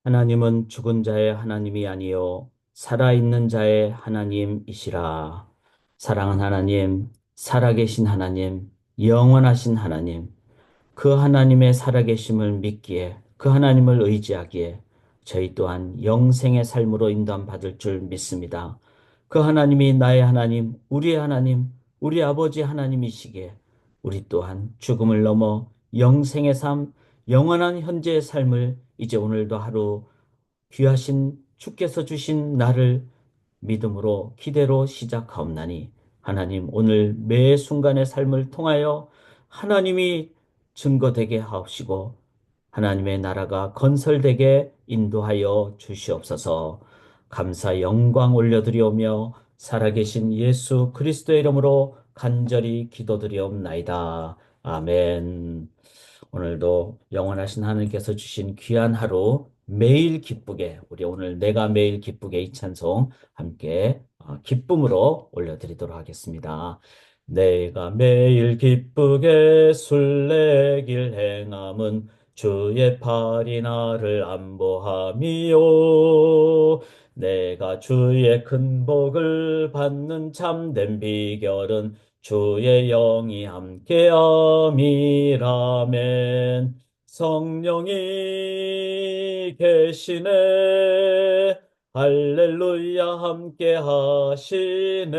하나님은 죽은 자의 하나님이 아니요 살아있는 자의 하나님이시라. 사랑하는 하나님, 살아계신 하나님, 영원하신 하나님, 그 하나님의 살아계심을 믿기에, 그 하나님을 의지하기에 저희 또한 영생의 삶으로 인도받을 줄 믿습니다. 그 하나님이 나의 하나님, 우리의 하나님, 우리 아버지 하나님이시기에 우리 또한 죽음을 넘어 영생의 삶, 영원한 현재의 삶을 이제 오늘도 하루 귀하신 주께서 주신 나를 믿음으로 기대로 시작하옵나니 하나님 오늘 매 순간의 삶을 통하여 하나님이 증거되게 하옵시고 하나님의 나라가 건설되게 인도하여 주시옵소서. 감사 영광 올려드리오며 살아계신 예수 그리스도의 이름으로 간절히 기도드리옵나이다. 아멘. 오늘도 영원하신 하나님께서 주신 귀한 하루 매일 기쁘게 우리 오늘 내가 매일 기쁘게 이 찬송 함께 기쁨으로 올려드리도록 하겠습니다. 내가 매일 기쁘게 술래길 행함은 주의 팔이 나를 안보함이요. 내가 주의 큰 복을 받는 참된 비결은 주의 영이 함께함이라멘. 성령이 계시네. 할렐루야 함께 하시네.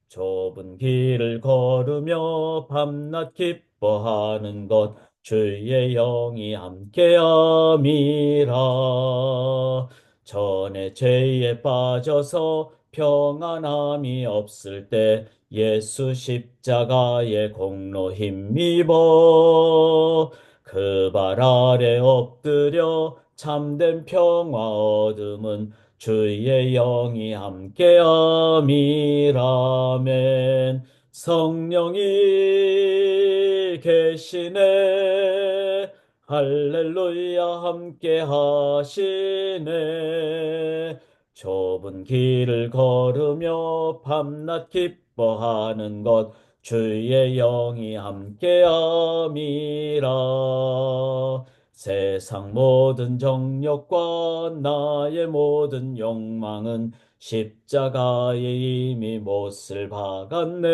좁은 길을 걸으며 밤낮 기뻐하는 것 주의 영이 함께함이라. 전에 죄에 빠져서 평안함이 없을 때 예수 십자가의 공로 힘입어 그 발 아래 엎드려 참된 평화 얻음은 주의 영이 함께함이라멘. 성령이 계시네. 할렐루야 함께 하시네. 좁은 길을 걸으며 밤낮 기뻐하는 것 주의 영이 함께함이라. 세상 모든 정욕과 나의 모든 욕망은 십자가에 이미 못을 박았네.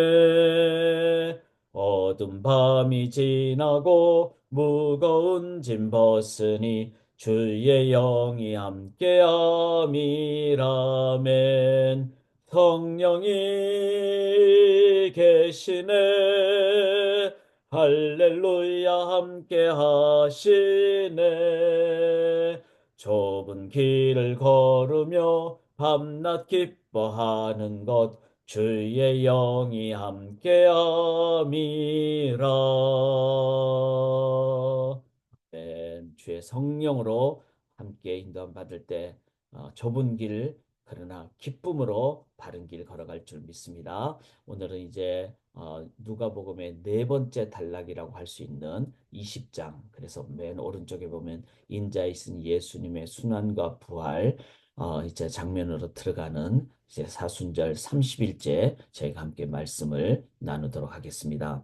어두운 밤이 지나고 무거운 짐 벗으니 주의 영이 함께함이라멘. 성령이 계시네. 할렐루야 함께 하시네. 좁은 길을 걸으며 밤낮 기뻐하는 것 주의 영이 함께함이라. 주의 성령으로 함께 인도함 받을 때 좁은 길 그러나 기쁨으로 바른 길 걸어갈 줄 믿습니다. 오늘은 이제 누가복음의 네 번째 단락이라고 할 수 있는 20장. 그래서 맨 오른쪽에 보면 인자에 있은 예수님의 순환과 부활 이제 장면으로 들어가는 이제 사순절 30일째 저희가 함께 말씀을 나누도록 하겠습니다.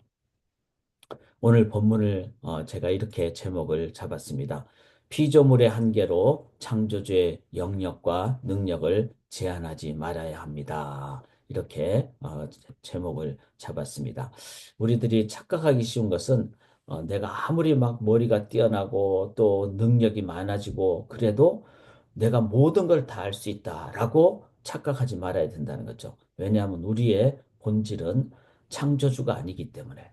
오늘 본문을 제가 이렇게 제목을 잡았습니다. 피조물의 한계로 창조주의 영역과 능력을 제한하지 말아야 합니다. 이렇게 제목을 잡았습니다. 우리들이 착각하기 쉬운 것은 내가 아무리 막 머리가 뛰어나고 또 능력이 많아지고 그래도 내가 모든 걸 다 할 수 있다라고 착각하지 말아야 된다는 거죠. 왜냐하면 우리의 본질은 창조주가 아니기 때문에.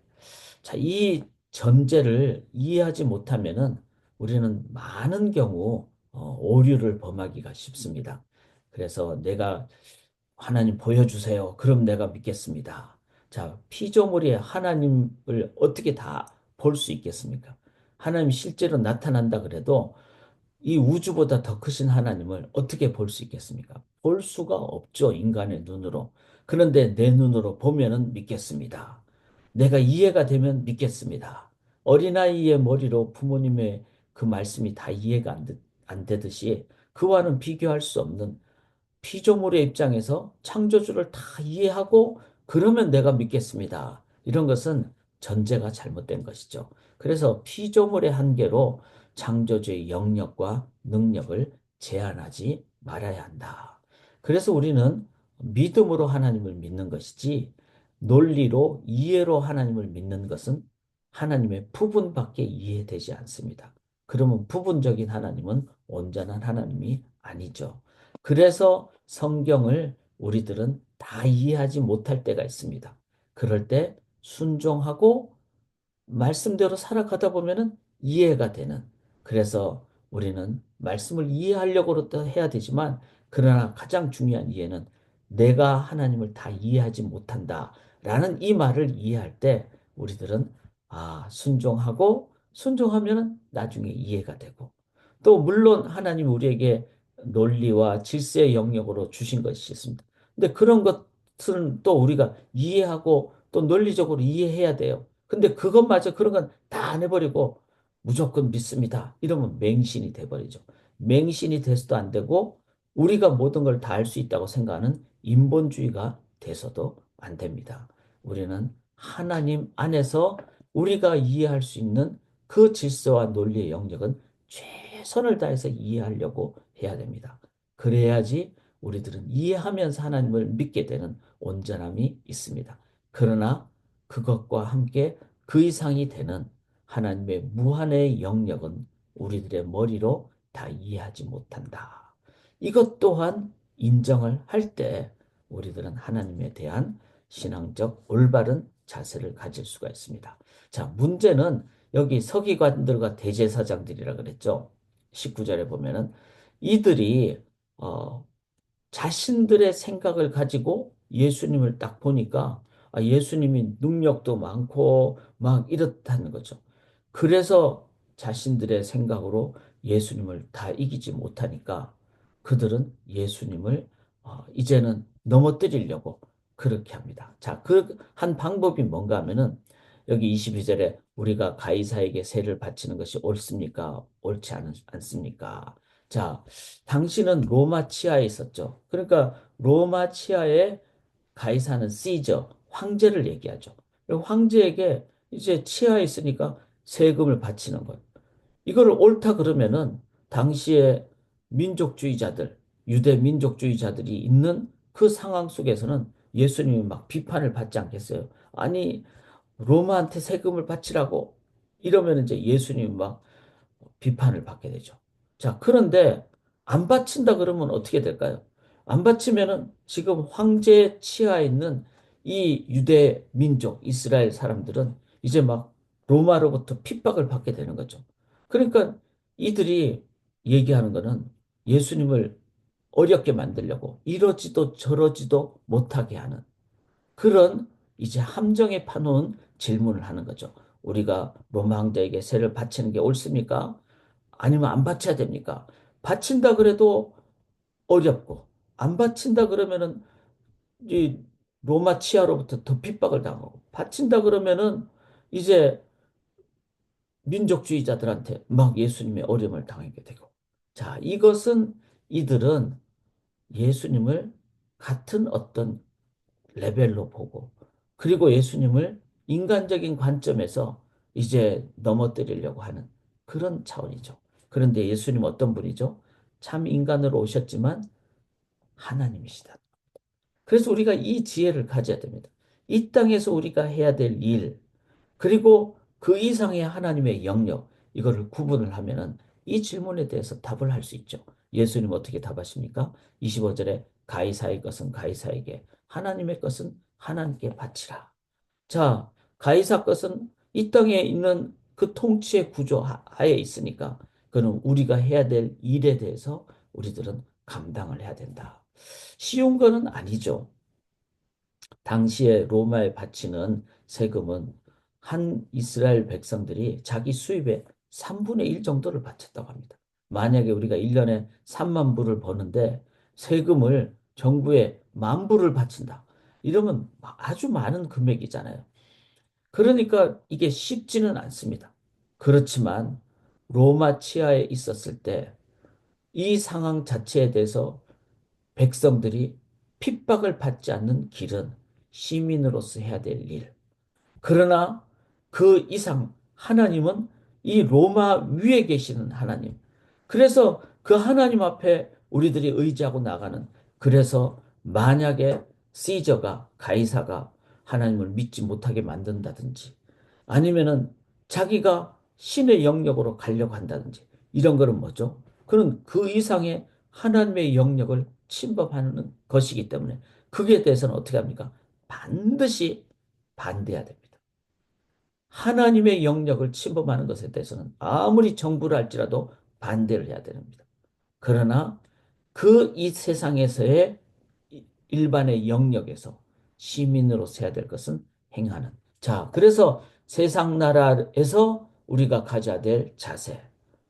자, 이 전제를 이해하지 못하면은 우리는 많은 경우 오류를 범하기가 쉽습니다. 그래서 내가 하나님 보여주세요. 그럼 내가 믿겠습니다. 자, 피조물이 하나님을 어떻게 다 볼 수 있겠습니까? 하나님 실제로 나타난다 그래도 이 우주보다 더 크신 하나님을 어떻게 볼 수 있겠습니까? 볼 수가 없죠, 인간의 눈으로. 그런데 내 눈으로 보면은 믿겠습니다. 내가 이해가 되면 믿겠습니다. 어린아이의 머리로 부모님의 그 말씀이 다 이해가 안 되듯이 그와는 비교할 수 없는 피조물의 입장에서 창조주를 다 이해하고 그러면 내가 믿겠습니다. 이런 것은 전제가 잘못된 것이죠. 그래서 피조물의 한계로 창조주의 영역과 능력을 제한하지 말아야 한다. 그래서 우리는 믿음으로 하나님을 믿는 것이지 논리로 이해로 하나님을 믿는 것은 하나님의 부분밖에 이해되지 않습니다. 그러면 부분적인 하나님은 온전한 하나님이 아니죠. 그래서 성경을 우리들은 다 이해하지 못할 때가 있습니다. 그럴 때 순종하고 말씀대로 살아가다 보면은 이해가 되는. 그래서 우리는 말씀을 이해하려고도 해야 되지만, 그러나 가장 중요한 이해는 내가 하나님을 다 이해하지 못한다라는 이 말을 이해할 때 우리들은 순종하고 순종하면은 나중에 이해가 되고, 또 물론 하나님 우리에게 논리와 질서의 영역으로 주신 것이 있습니다. 근데 그런 것들은 또 우리가 이해하고 또 논리적으로 이해해야 돼요. 근데 그것마저 그런 건 다 안 해버리고 무조건 믿습니다. 이러면 맹신이 돼버리죠. 맹신이 돼서도 안 되고 우리가 모든 걸 다 알 수 있다고 생각하는 인본주의가 돼서도 안 됩니다. 우리는 하나님 안에서 우리가 이해할 수 있는 그 질서와 논리의 영역은 최선을 다해서 이해하려고 해야 됩니다. 그래야지 우리들은 이해하면서 하나님을 믿게 되는 온전함이 있습니다. 그러나 그것과 함께 그 이상이 되는 하나님의 무한의 영역은 우리들의 머리로 다 이해하지 못한다. 이것 또한 인정을 할 때 우리들은 하나님에 대한 신앙적 올바른 자세를 가질 수가 있습니다. 자, 문제는 여기 서기관들과 대제사장들이라 그랬죠. 19절에 보면은 이들이 어, 자신들의 생각을 가지고 예수님을 딱 보니까 예수님이 능력도 많고 막 이렇다는 거죠. 그래서 자신들의 생각으로 예수님을 다 이기지 못하니까 그들은 예수님을 이제는 넘어뜨리려고 그렇게 합니다. 자, 그 한 방법이 뭔가 하면은 여기 22절에 우리가 가이사에게 세를 바치는 것이 옳습니까? 옳지 않습니까? 자, 당신은 로마 치하에 있었죠. 그러니까 로마 치하에 가이사는 시저, 황제를 얘기하죠. 황제에게 이제 치하에 있으니까 세금을 바치는 거예요. 이거를 옳다 그러면은 당시에 민족주의자들, 유대 민족주의자들이 있는 그 상황 속에서는 예수님이 막 비판을 받지 않겠어요. 아니, 로마한테 세금을 바치라고 이러면 이제 예수님이 막 비판을 받게 되죠. 자, 그런데 안 바친다 그러면 어떻게 될까요? 안 바치면은 지금 황제 치하에 있는 이 유대 민족, 이스라엘 사람들은 이제 막 로마로부터 핍박을 받게 되는 거죠. 그러니까 이들이 얘기하는 거는 예수님을 어렵게 만들려고 이러지도 저러지도 못하게 하는 그런 이제 함정에 파놓은 질문을 하는 거죠. 우리가 로마 황제에게 세를 바치는 게 옳습니까? 아니면 안 바쳐야 됩니까? 바친다 그래도 어렵고, 안 바친다 그러면은 이 로마 치하로부터 더 핍박을 당하고, 바친다 그러면은 이제 민족주의자들한테 막 예수님의 어려움을 당하게 되고. 자, 이것은 이들은 예수님을 같은 어떤 레벨로 보고, 그리고 예수님을 인간적인 관점에서 이제 넘어뜨리려고 하는 그런 차원이죠. 그런데 예수님 어떤 분이죠? 참 인간으로 오셨지만 하나님이시다. 그래서 우리가 이 지혜를 가져야 됩니다. 이 땅에서 우리가 해야 될 일, 그리고 그 이상의 하나님의 영역, 이거를 구분을 하면은 이 질문에 대해서 답을 할 수 있죠. 예수님 어떻게 답하십니까? 25절에 가이사의 것은 가이사에게, 하나님의 것은 하나님께 바치라. 자, 가이사 것은 이 땅에 있는 그 통치의 구조 하에 있으니까 그는 우리가 해야 될 일에 대해서 우리들은 감당을 해야 된다. 쉬운 거는 아니죠. 당시에 로마에 바치는 세금은 한 이스라엘 백성들이 자기 수입의 3분의 1 정도를 바쳤다고 합니다. 만약에 우리가 1년에 3만 불을 버는데 세금을 정부에 10,000불을 바친다. 이러면 아주 많은 금액이잖아요. 그러니까 이게 쉽지는 않습니다. 그렇지만 로마 치하에 있었을 때 이 상황 자체에 대해서 백성들이 핍박을 받지 않는 길은 시민으로서 해야 될 일. 그러나 그 이상 하나님은 이 로마 위에 계시는 하나님. 그래서 그 하나님 앞에 우리들이 의지하고 나가는, 그래서 만약에 시저가, 가이사가 하나님을 믿지 못하게 만든다든지 아니면은 자기가 신의 영역으로 가려고 한다든지 이런 거는 뭐죠? 그는 그 이상의 하나님의 영역을 침범하는 것이기 때문에 그에 대해서는 어떻게 합니까? 반드시 반대해야 됩니다. 하나님의 영역을 침범하는 것에 대해서는 아무리 정부를 할지라도 반대를 해야 됩니다. 그러나 그 이 세상에서의 일반의 영역에서 시민으로서 해야 될 것은 행하는. 자, 그래서 세상 나라에서 우리가 가져야 될 자세.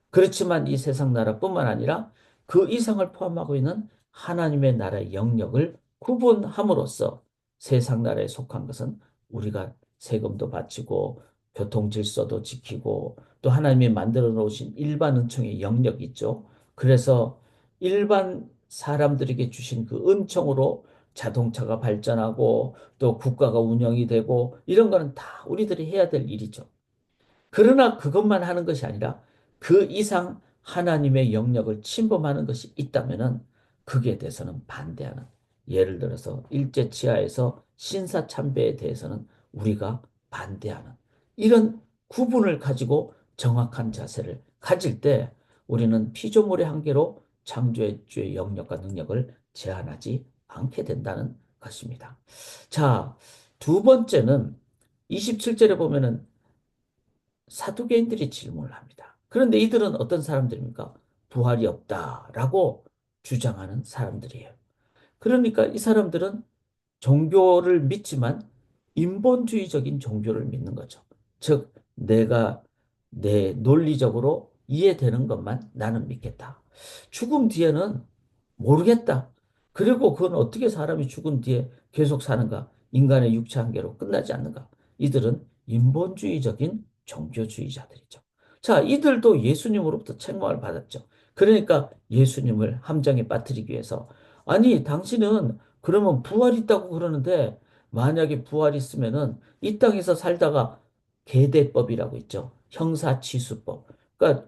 그렇지만 이 세상 나라뿐만 아니라 그 이상을 포함하고 있는 하나님의 나라의 영역을 구분함으로써 세상 나라에 속한 것은 우리가 세금도 바치고 교통 질서도 지키고 또 하나님이 만들어 놓으신 일반 은총의 영역이 있죠. 그래서 일반 사람들에게 주신 그 은총으로 자동차가 발전하고 또 국가가 운영이 되고 이런 거는 다 우리들이 해야 될 일이죠. 그러나 그것만 하는 것이 아니라 그 이상 하나님의 영역을 침범하는 것이 있다면은 거기에 대해서는 반대하는. 예를 들어서 일제 치하에서 신사 참배에 대해서는 우리가 반대하는 이런 구분을 가지고 정확한 자세를 가질 때 우리는 피조물의 한계로 창조의 주의 영역과 능력을 제한하지 않게 된다는 것입니다. 자, 두 번째는 27절에 보면은 사두개인들이 질문을 합니다. 그런데 이들은 어떤 사람들입니까? 부활이 없다라고 주장하는 사람들이에요. 그러니까 이 사람들은 종교를 믿지만 인본주의적인 종교를 믿는 거죠. 즉, 내가 내 논리적으로 이해되는 것만 나는 믿겠다. 죽음 뒤에는 모르겠다. 그리고 그건 어떻게 사람이 죽은 뒤에 계속 사는가? 인간의 육체 한계로 끝나지 않는가? 이들은 인본주의적인 종교주의자들이죠. 자, 이들도 예수님으로부터 책망을 받았죠. 그러니까 예수님을 함정에 빠뜨리기 위해서 아니, 당신은 그러면 부활이 있다고 그러는데 만약에 부활이 있으면은 이 땅에서 살다가 계대법이라고 있죠. 형사취수법. 그러니까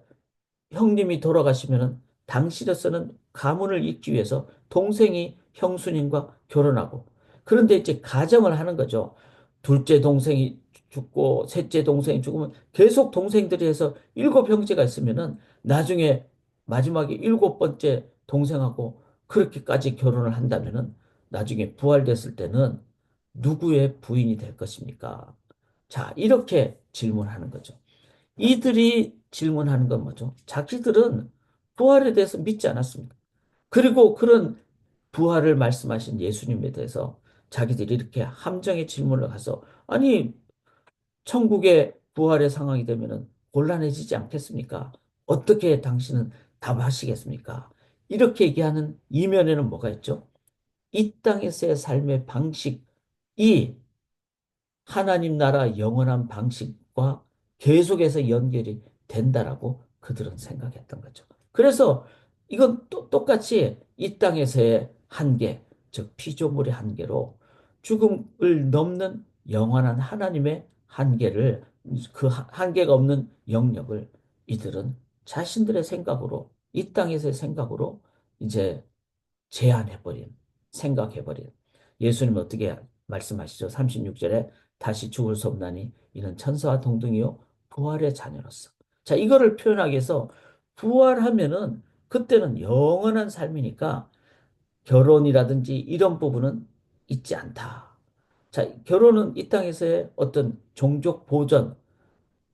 형님이 돌아가시면은 당신으로서는 가문을 잇기 위해서 동생이 형수님과 결혼하고 그런데 이제 가정을 하는 거죠. 둘째 동생이 죽고 셋째 동생이 죽으면 계속 동생들이 해서 일곱 형제가 있으면은 나중에 마지막에 일곱 번째 동생하고 그렇게까지 결혼을 한다면은 나중에 부활됐을 때는 누구의 부인이 될 것입니까? 자, 이렇게 질문하는 거죠. 이들이 질문하는 건 뭐죠? 자기들은 부활에 대해서 믿지 않았습니다. 그리고 그런 부활을 말씀하신 예수님에 대해서 자기들이 이렇게 함정의 질문을 가서 아니 천국의 부활의 상황이 되면은 곤란해지지 않겠습니까? 어떻게 당신은 답하시겠습니까? 이렇게 얘기하는 이면에는 뭐가 있죠? 이 땅에서의 삶의 방식이 하나님 나라 영원한 방식과 계속해서 연결이 된다라고 그들은 생각했던 거죠. 그래서 이건 또 똑같이 이 땅에서의 한계, 즉 피조물의 한계로 죽음을 넘는 영원한 하나님의 한계를 그 한계가 없는 영역을 이들은 자신들의 생각으로 이 땅에서의 생각으로 이제 제한해버린, 생각해버린. 예수님 어떻게 말씀하시죠? 36절에 다시 죽을 수 없나니 이는 천사와 동등이요 부활의 자녀로서. 자, 이거를 표현하기 위해서 부활하면은 그때는 영원한 삶이니까 결혼이라든지 이런 부분은 있지 않다. 자, 결혼은 이 땅에서의 어떤 종족 보전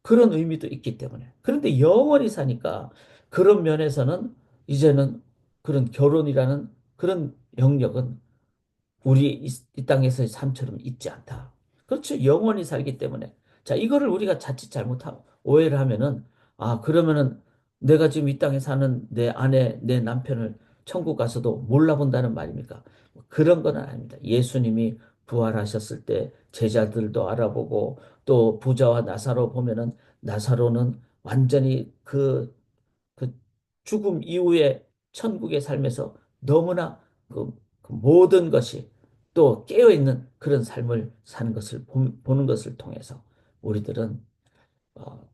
그런 의미도 있기 때문에. 그런데 영원히 사니까 그런 면에서는 이제는 그런 결혼이라는 그런 영역은 우리 이 땅에서의 삶처럼 있지 않다. 그렇죠. 영원히 살기 때문에. 자, 이거를 우리가 자칫 잘못하고 오해를 하면은, 아, 그러면은 내가 지금 이 땅에 사는 내 아내, 내 남편을 천국 가서도 몰라본다는 말입니까? 그런 건 아닙니다. 예수님이 부활하셨을 때 제자들도 알아보고 또 부자와 나사로 보면은 나사로는 완전히 그 죽음 이후에 천국의 삶에서 너무나 그 모든 것이 또 깨어있는 그런 삶을 사는 것을 보는 것을 통해서 우리들은 어,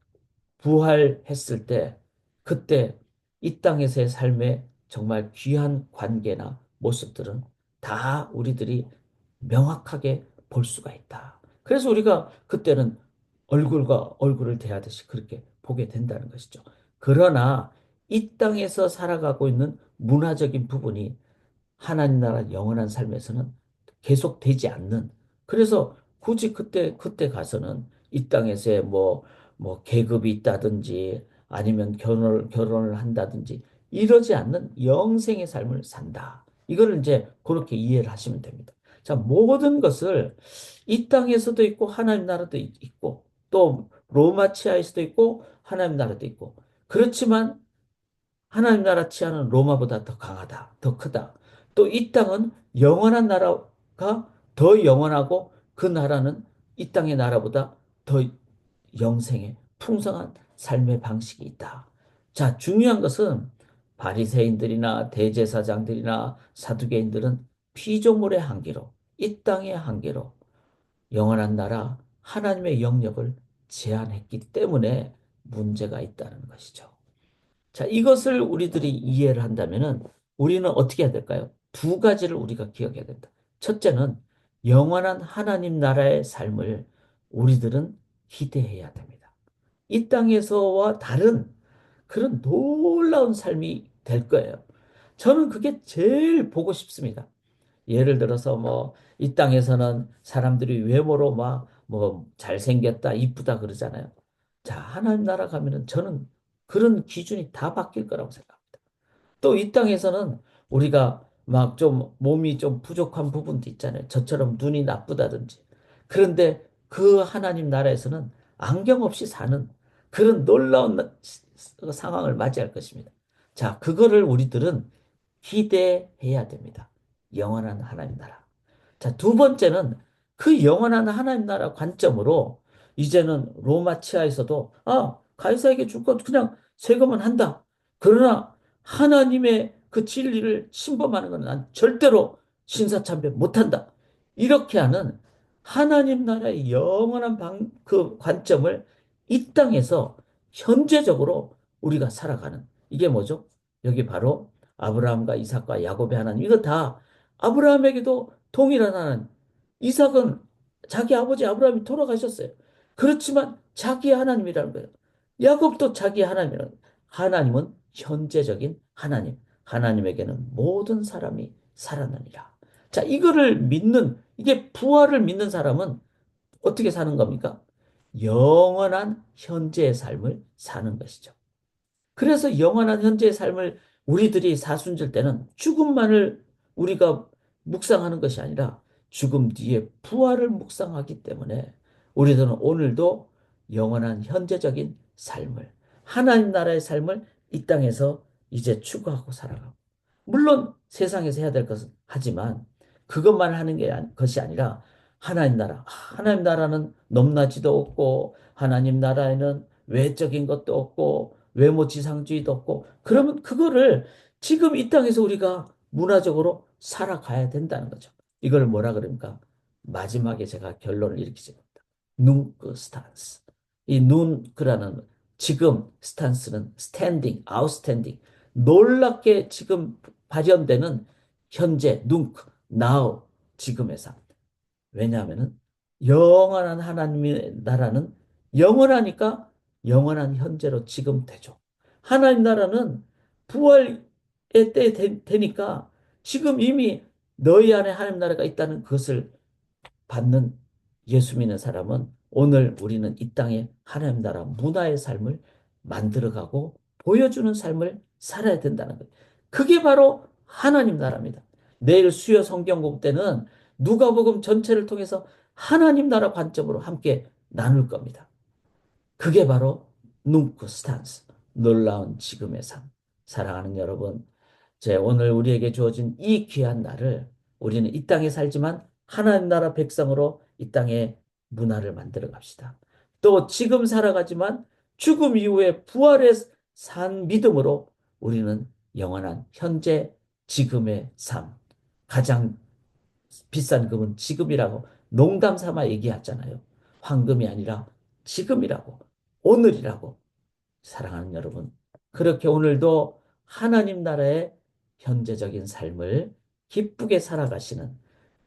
부활했을 때 그때 이 땅에서의 삶의 정말 귀한 관계나 모습들은 다 우리들이 명확하게 볼 수가 있다. 그래서 우리가 그때는 얼굴과 얼굴을 대하듯이 그렇게 보게 된다는 것이죠. 그러나 이 땅에서 살아가고 있는 문화적인 부분이 하나님 나라 영원한 삶에서는 계속되지 않는. 그래서 굳이 그때 가서는 이 땅에서의 뭐 계급이 있다든지 아니면 결혼을 한다든지 이러지 않는 영생의 삶을 산다. 이거를 이제 그렇게 이해를 하시면 됩니다. 자, 모든 것을 이 땅에서도 있고 하나님 나라도 있고 또 로마 치하에서도 있고 하나님 나라도 있고 그렇지만 하나님 나라 치하는 로마보다 더 강하다, 더 크다. 또 이 땅은 영원한 나라가 더 영원하고 그 나라는 이 땅의 나라보다 더 영생의 풍성한 삶의 방식이 있다. 자, 중요한 것은 바리새인들이나 대제사장들이나 사두개인들은 피조물의 한계로, 이 땅의 한계로 영원한 나라 하나님의 영역을 제한했기 때문에 문제가 있다는 것이죠. 자, 이것을 우리들이 이해를 한다면은 우리는 어떻게 해야 될까요? 두 가지를 우리가 기억해야 된다. 첫째는 영원한 하나님 나라의 삶을 우리들은 기대해야 됩니다. 이 땅에서와 다른 그런 놀라운 삶이 될 거예요. 저는 그게 제일 보고 싶습니다. 예를 들어서 뭐 이 땅에서는 사람들이 외모로 막 뭐 잘생겼다, 이쁘다 그러잖아요. 자, 하나님 나라 가면은 저는 그런 기준이 다 바뀔 거라고 생각합니다. 또 이 땅에서는 우리가 막 좀 몸이 좀 부족한 부분도 있잖아요. 저처럼 눈이 나쁘다든지. 그런데 그 하나님 나라에서는 안경 없이 사는 그런 놀라운 상황을 맞이할 것입니다. 자, 그거를 우리들은 기대해야 됩니다. 영원한 하나님 나라. 자, 두 번째는 그 영원한 하나님 나라 관점으로 이제는 로마 치하에서도 가이사에게 줄 것 그냥 세금은 한다. 그러나 하나님의 그 진리를 침범하는 것은 난 절대로 신사참배 못한다. 이렇게 하는 하나님 나라의 영원한 그 관점을 이 땅에서 현재적으로 우리가 살아가는 이게 뭐죠? 여기 바로 아브라함과 이삭과 야곱의 하나님. 이거 다 아브라함에게도 동일한 하나님. 이삭은 자기 아버지 아브라함이 돌아가셨어요. 그렇지만 자기의 하나님이라는 거예요. 야곱도 자기의 하나님이라는 거예요. 하나님은 현재적인 하나님. 하나님에게는 모든 사람이 살아나니라. 자, 이거를 믿는, 이게 부활을 믿는 사람은 어떻게 사는 겁니까? 영원한 현재의 삶을 사는 것이죠. 그래서 영원한 현재의 삶을 우리들이 사순절 때는 죽음만을 우리가 묵상하는 것이 아니라 죽음 뒤에 부활을 묵상하기 때문에 우리들은 오늘도 영원한 현재적인 삶을, 하나님 나라의 삶을 이 땅에서 이제 추구하고 살아가고. 물론 세상에서 해야 될 것은 하지만 그것만 하는 것이 아니라 하나님 나라. 하나님 나라는 높낮이도 없고 하나님 나라에는 외적인 것도 없고 외모 지상주의도 없고 그러면 그거를 지금 이 땅에서 우리가 문화적으로 살아가야 된다는 거죠. 이걸 뭐라 그럽니까? 마지막에 제가 결론을 이렇게 చెప్ప니다. 눈크 스탄스. 이 눈크라는 지금 스탄스는 스탠딩, 아웃스탠딩. 놀랍게 지금 발현되는 현재, 눈크, now, 지금의 삶. 왜냐하면은 영원한 하나님의 나라는 영원하니까 영원한 현재로 지금 되죠. 하나님 나라는 부활의 때 되니까 지금 이미 너희 안에 하나님 나라가 있다는 것을 받는 예수 믿는 사람은 오늘 우리는 이 땅에 하나님 나라 문화의 삶을 만들어가고 보여주는 삶을 살아야 된다는 거예요. 그게 바로 하나님 나라입니다. 내일 수요 성경 공부 때는 누가복음 전체를 통해서 하나님 나라 관점으로 함께 나눌 겁니다. 그게 바로 눈크 스탄스, 놀라운 지금의 삶. 사랑하는 여러분, 오늘 우리에게 주어진 이 귀한 날을 우리는 이 땅에 살지만 하나님 나라 백성으로 이 땅에 문화를 만들어 갑시다. 또 지금 살아가지만 죽음 이후에 부활의 산 믿음으로 우리는 영원한 현재 지금의 삶, 가장 비싼 금은 지금이라고 농담 삼아 얘기하잖아요. 황금이 아니라 지금이라고, 오늘이라고. 사랑하는 여러분, 그렇게 오늘도 하나님 나라의 현재적인 삶을 기쁘게 살아가시는,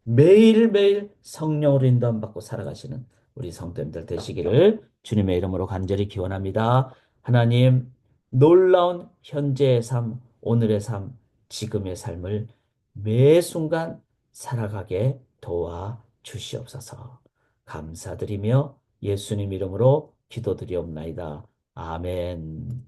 매일매일 성령으로 인도함받고 살아가시는 우리 성도님들 되시기를 주님의 이름으로 간절히 기원합니다. 하나님, 놀라운 현재의 삶, 오늘의 삶, 지금의 삶을 매 순간 살아가게 도와 주시옵소서. 감사드리며 예수님 이름으로 기도드리옵나이다. 아멘.